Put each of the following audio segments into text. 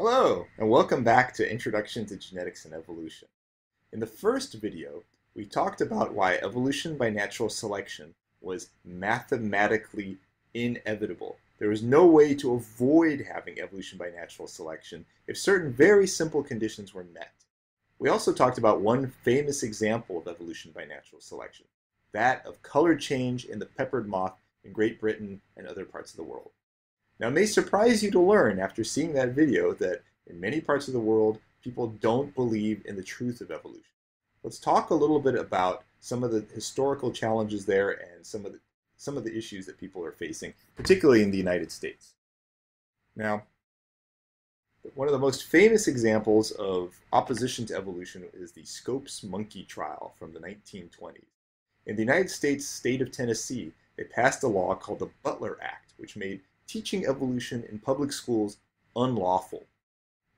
Hello, and welcome back to Introduction to Genetics and Evolution. In the first video, we talked about why evolution by natural selection was mathematically inevitable. There was no way to avoid having evolution by natural selection if certain very simple conditions were met. We also talked about one famous example of evolution by natural selection, that of color change in the peppered moth in Great Britain and other parts of the world. Now, it may surprise you to learn after seeing that video that in many parts of the world, people don't believe in the truth of evolution. Let's talk a little bit about some of the historical challenges there and some of the issues that people are facing, particularly in the United States. Now, one of the most famous examples of opposition to evolution is the Scopes monkey trial from the 1920s. In the United States state of Tennessee, they passed a law called the Butler Act, which made teaching evolution in public schools unlawful.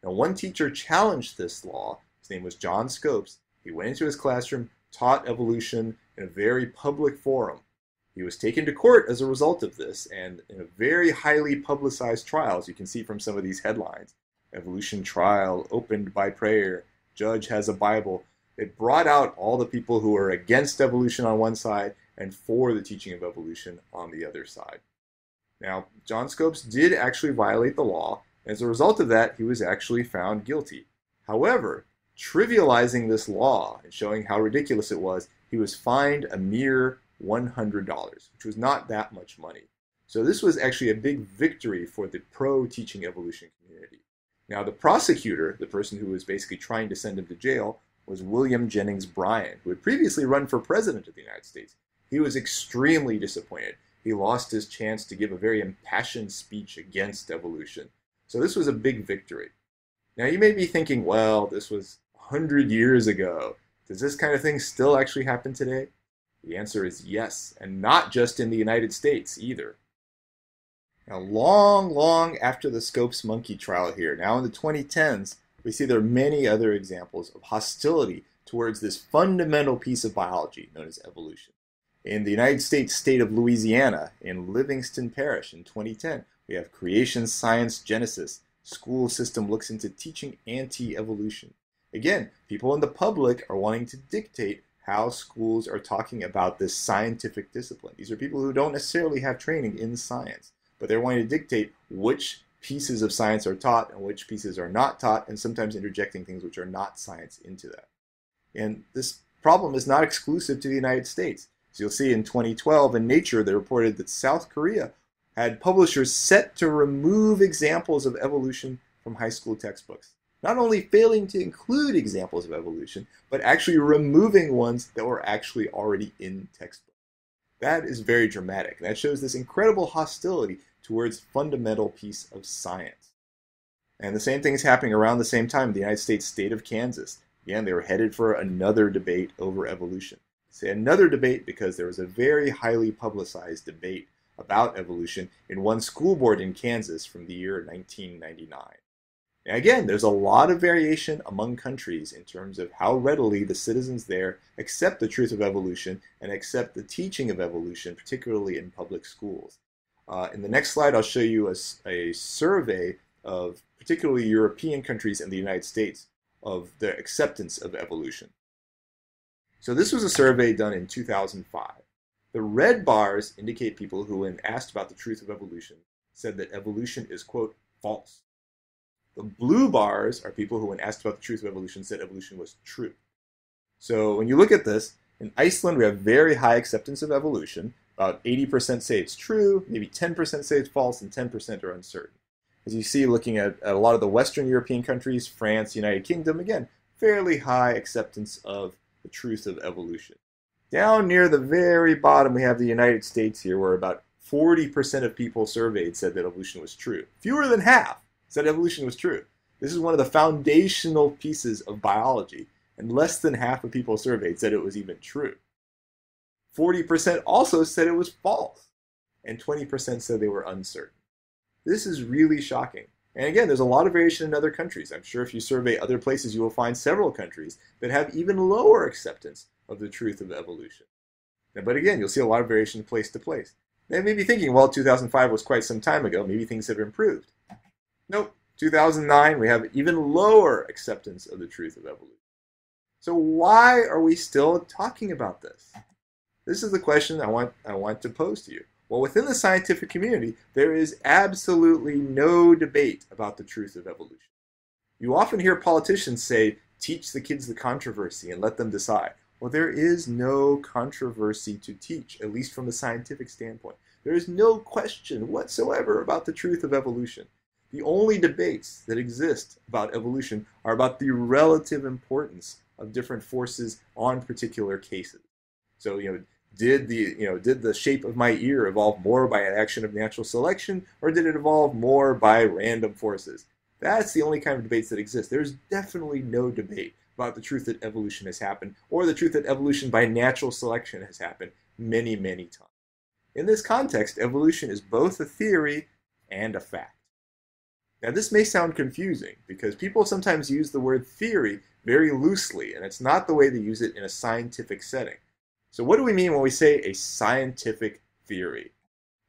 Now, one teacher challenged this law. His name was John Scopes. He went into his classroom, taught evolution in a very public forum. He was taken to court as a result of this, and in a very highly publicized trial, as you can see from some of these headlines. Evolution trial, opened by prayer, judge has a Bible. It brought out all the people who are against evolution on one side and for the teaching of evolution on the other side. Now, John Scopes did actually violate the law. As a result of that, he was actually found guilty. However, trivializing this law and showing how ridiculous it was, he was fined a mere $100, which was not that much money. So this was actually a big victory for the pro-teaching evolution community. Now, the prosecutor, the person who was basically trying to send him to jail, was William Jennings Bryan, who had previously run for president of the United States. He was extremely disappointed. He lost his chance to give a very impassioned speech against evolution. So this was a big victory. Now you may be thinking, well, this was 100 years ago. Does this kind of thing still actually happen today? The answer is yes, and not just in the United States either. Now long after the Scopes monkey trial here, now in the 2010s, we see there are many other examples of hostility towards this fundamental piece of biology known as evolution. In the United States state of Louisiana, in Livingston Parish in 2010, we have Creation Science Genesis. School system looks into teaching anti-evolution. Again, people in the public are wanting to dictate how schools are talking about this scientific discipline. These are people who don't necessarily have training in science, but they're wanting to dictate which pieces of science are taught and which pieces are not taught, and sometimes interjecting things which are not science into that. And this problem is not exclusive to the United States. So you'll see in 2012 in Nature, they reported that South Korea had publishers set to remove examples of evolution from high school textbooks. Not only failing to include examples of evolution, but actually removing ones that were actually already in textbooks. That is very dramatic. That shows this incredible hostility towards fundamental piece of science. And the same thing is happening around the same time in the United States state of Kansas. Again, they were headed for another debate over evolution. Say another debate because there was a very highly publicized debate about evolution in one school board in Kansas from the year 1999. Now again, there's a lot of variation among countries in terms of how readily the citizens there accept the truth of evolution and accept the teaching of evolution, particularly in public schools. In the next slide, I'll show you a survey of particularly European countries and the United States of their acceptance of evolution. So this was a survey done in 2005. The red bars indicate people who, when asked about the truth of evolution, said that evolution is, quote, false. The blue bars are people who, when asked about the truth of evolution, said evolution was true. So when you look at this, in Iceland we have very high acceptance of evolution. About 80% say it's true, maybe 10% say it's false, and 10% are uncertain. As you see, looking at a lot of the Western European countries, France, United Kingdom, again, fairly high acceptance of the truth of evolution. Down near the very bottom, we have the United States here, where about 40% of people surveyed said that evolution was true. Fewer than half said evolution was true. This is one of the foundational pieces of biology, and less than half of people surveyed said it was even true. 40% also said it was false, and 20% said they were uncertain. This is really shocking. And again, there's a lot of variation in other countries. I'm sure if you survey other places, you will find several countries that have even lower acceptance of the truth of evolution. But again, you'll see a lot of variation place to place. They may be thinking, well, 2005 was quite some time ago. Maybe things have improved. Nope. 2009, we have even lower acceptance of the truth of evolution. So why are we still talking about this? This is the question I want to pose to you. Well, within the scientific community, there is absolutely no debate about the truth of evolution. You often hear politicians say, teach the kids the controversy and let them decide. Well, there is no controversy to teach, at least from a scientific standpoint. There is no question whatsoever about the truth of evolution. The only debates that exist about evolution are about the relative importance of different forces on particular cases. So, did the shape of my ear evolve more by an action of natural selection, or did it evolve more by random forces? That's the only kind of debates that exist. There's definitely no debate about the truth that evolution has happened, or the truth that evolution by natural selection has happened many, many times. In this context, evolution is both a theory and a fact. Now, this may sound confusing because people sometimes use the word theory very loosely, and it's not the way they use it in a scientific setting. So what do we mean when we say a scientific theory?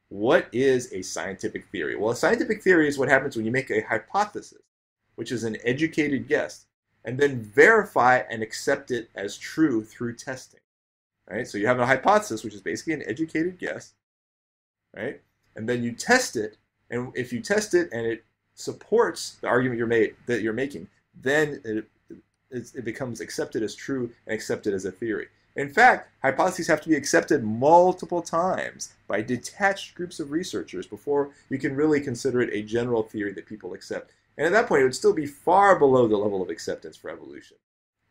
What is a scientific theory? Well, a scientific theory is what happens when you make a hypothesis, which is an educated guess, and then verify and accept it as true through testing. Right? So you have a hypothesis, which is basically an educated guess, right? And then you test it, and if you test it and it supports the argument you're making, then it becomes accepted as true and accepted as a theory. In fact, hypotheses have to be accepted multiple times by detached groups of researchers before you can really consider it a general theory that people accept. And at that point, it would still be far below the level of acceptance for evolution.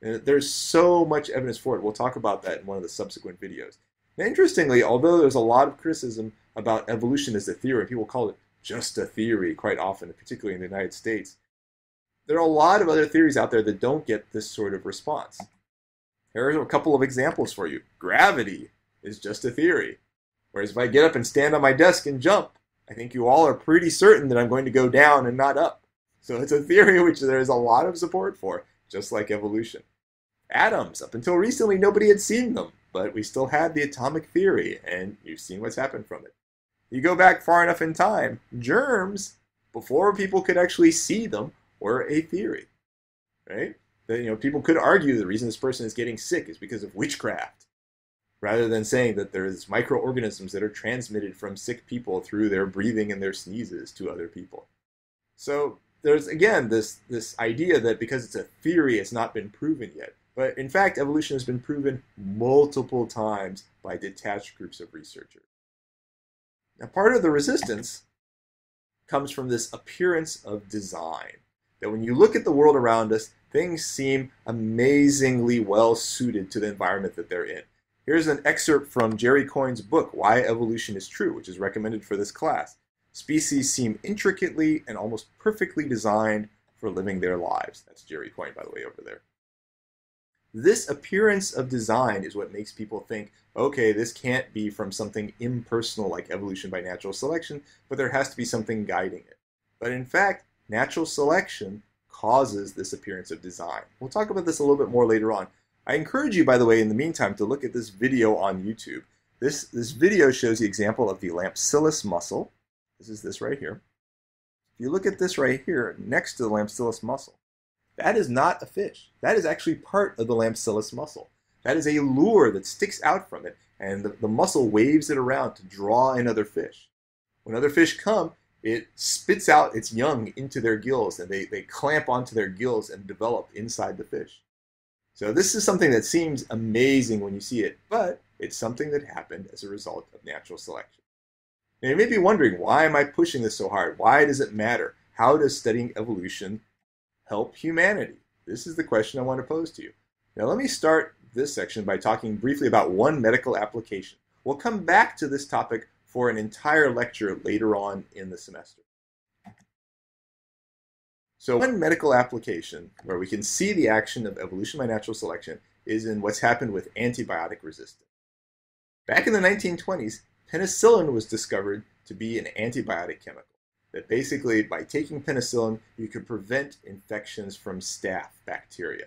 And there's so much evidence for it. We'll talk about that in one of the subsequent videos. Now, interestingly, although there's a lot of criticism about evolution as a theory, people call it just a theory quite often, particularly in the United States, there are a lot of other theories out there that don't get this sort of response. Here are a couple of examples for you. Gravity is just a theory. Whereas if I get up and stand on my desk and jump, I think you all are pretty certain that I'm going to go down and not up. So it's a theory which there is a lot of support for, just like evolution. Atoms, up until recently, nobody had seen them, but we still had the atomic theory, and you've seen what's happened from it. You go back far enough in time, germs, before people could actually see them, were a theory, right? That, people could argue the reason this person is getting sick is because of witchcraft, rather than saying that there's microorganisms that are transmitted from sick people through their breathing and their sneezes to other people. So there's, again, this idea that because it's a theory, it's not been proven yet. But in fact, evolution has been proven multiple times by detached groups of researchers. Now, part of the resistance comes from this appearance of design. That when you look at the world around us, things seem amazingly well suited to the environment that they're in. Here's an excerpt from Jerry Coyne's book, Why Evolution is True, which is recommended for this class. Species seem intricately and almost perfectly designed for living their lives. That's Jerry Coyne, by the way, over there. This appearance of design is what makes people think, okay, this can't be from something impersonal like evolution by natural selection, but there has to be something guiding it. But in fact, natural selection causes this appearance of design. We'll talk about this a little bit more later on. I encourage you, by the way, in the meantime, to look at this video on YouTube. This video shows the example of the Lampsilus mussel. This is this right here. If you look at this right here, next to the Lampsilus mussel, that is not a fish. That is actually part of the Lampsilus mussel. That is a lure that sticks out from it, and the mussel waves it around to draw in other fish. When other fish come, it spits out its young into their gills, and they clamp onto their gills and develop inside the fish. So this is something that seems amazing when you see it, but it's something that happened as a result of natural selection. Now you may be wondering, why am I pushing this so hard? Why does it matter? How does studying evolution help humanity? This is the question I want to pose to you. Now let me start this section by talking briefly about one medical application. We'll come back to this topic for an entire lecture later on in the semester. So one medical application where we can see the action of evolution by natural selection is in what's happened with antibiotic resistance. Back in the 1920s, penicillin was discovered to be an antibiotic chemical. That basically, by taking penicillin, you could prevent infections from staph bacteria.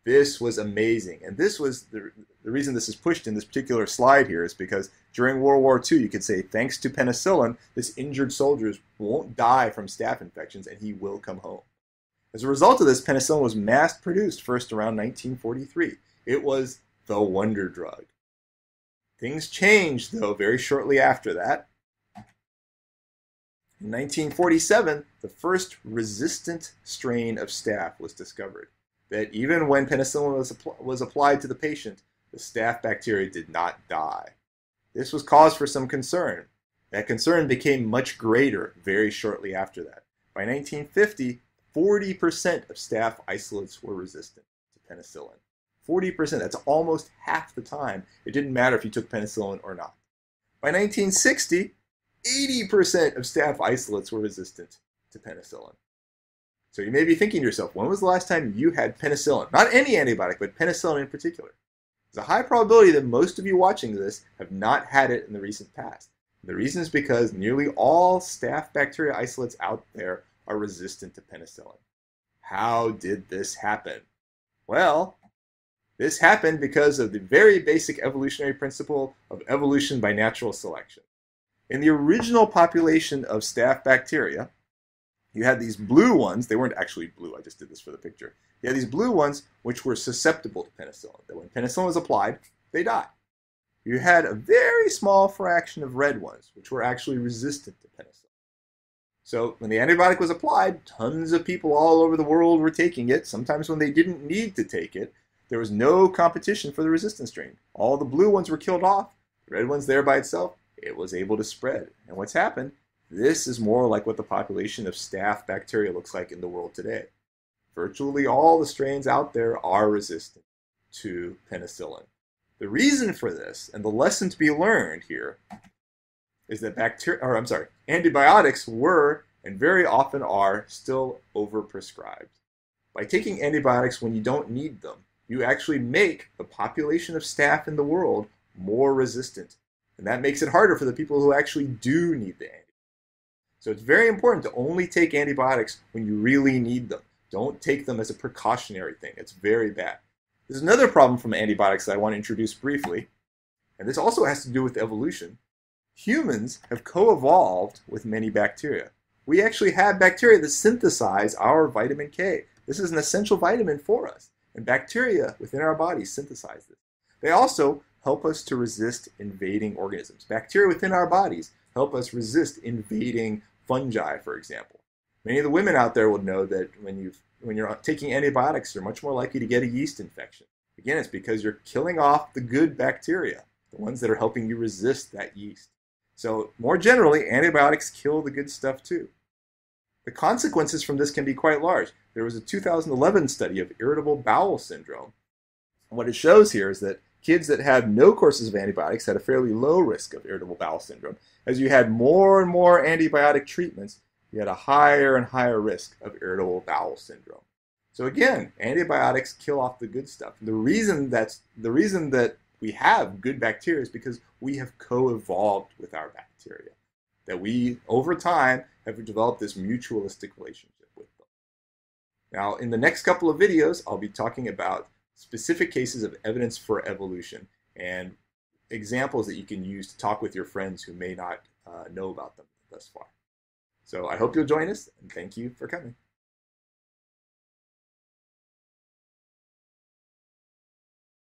This was amazing. And this was the reason this is pushed in this particular slide here is because during World War II, you could say, thanks to penicillin, this injured soldier won't die from staph infections and he will come home. As a result of this, penicillin was mass produced first around 1943. It was the wonder drug. Things changed, though, very shortly after that. In 1947, the first resistant strain of staph was discovered. That even when penicillin was applied to the patient, the staph bacteria did not die. This was cause for some concern. That concern became much greater very shortly after that. By 1950, 40% of staph isolates were resistant to penicillin. 40%, that's almost half the time. It didn't matter if you took penicillin or not. By 1960, 80% of staph isolates were resistant to penicillin. So you may be thinking to yourself, when was the last time you had penicillin? Not any antibiotic, but penicillin in particular. There's a high probability that most of you watching this have not had it in the recent past. The reason is because nearly all staph bacteria isolates out there are resistant to penicillin. How did this happen? Well, this happened because of the very basic evolutionary principle of evolution by natural selection. In the original population of staph bacteria, you had these blue ones. They weren't actually blue. I just did this for the picture. You had these blue ones which were susceptible to penicillin. That when penicillin was applied, they died. You had a very small fraction of red ones which were actually resistant to penicillin. So when the antibiotic was applied, tons of people all over the world were taking it. Sometimes when they didn't need to take it, there was no competition for the resistant strain. All the blue ones were killed off. The red ones there by itself, it was able to spread. And what's happened? This is more like what the population of staph bacteria looks like in the world today. Virtually all the strains out there are resistant to penicillin. The reason for this, and the lesson to be learned here, is that antibiotics were, and very often are, still overprescribed. By taking antibiotics when you don't need them, you actually make the population of staph in the world more resistant. And that makes it harder for the people who actually do need the antibiotics. So it's very important to only take antibiotics when you really need them. Don't take them as a precautionary thing. It's very bad. There's another problem from antibiotics that I want to introduce briefly, and this also has to do with evolution. Humans have co-evolved with many bacteria. We actually have bacteria that synthesize our vitamin K. This is an essential vitamin for us, and bacteria within our bodies synthesize this. They also help us to resist invading organisms. Bacteria within our bodies help us resist invading fungi, for example. Many of the women out there will know that when you're taking antibiotics, you're much more likely to get a yeast infection. Again, it's because you're killing off the good bacteria, the ones that are helping you resist that yeast. So more generally, antibiotics kill the good stuff too. The consequences from this can be quite large. There was a 2011 study of irritable bowel syndrome. And what it shows here is that kids that had no courses of antibiotics had a fairly low risk of irritable bowel syndrome. As you had more and more antibiotic treatments, you had a higher and higher risk of irritable bowel syndrome. So again, antibiotics kill off the good stuff. The reason that we have good bacteria is because we have co-evolved with our bacteria. That we, over time, have developed this mutualistic relationship with them. Now, in the next couple of videos, I'll be talking about specific cases of evidence for evolution and examples that you can use to talk with your friends who may not know about them thus far. So I hope you'll join us, and thank you for coming.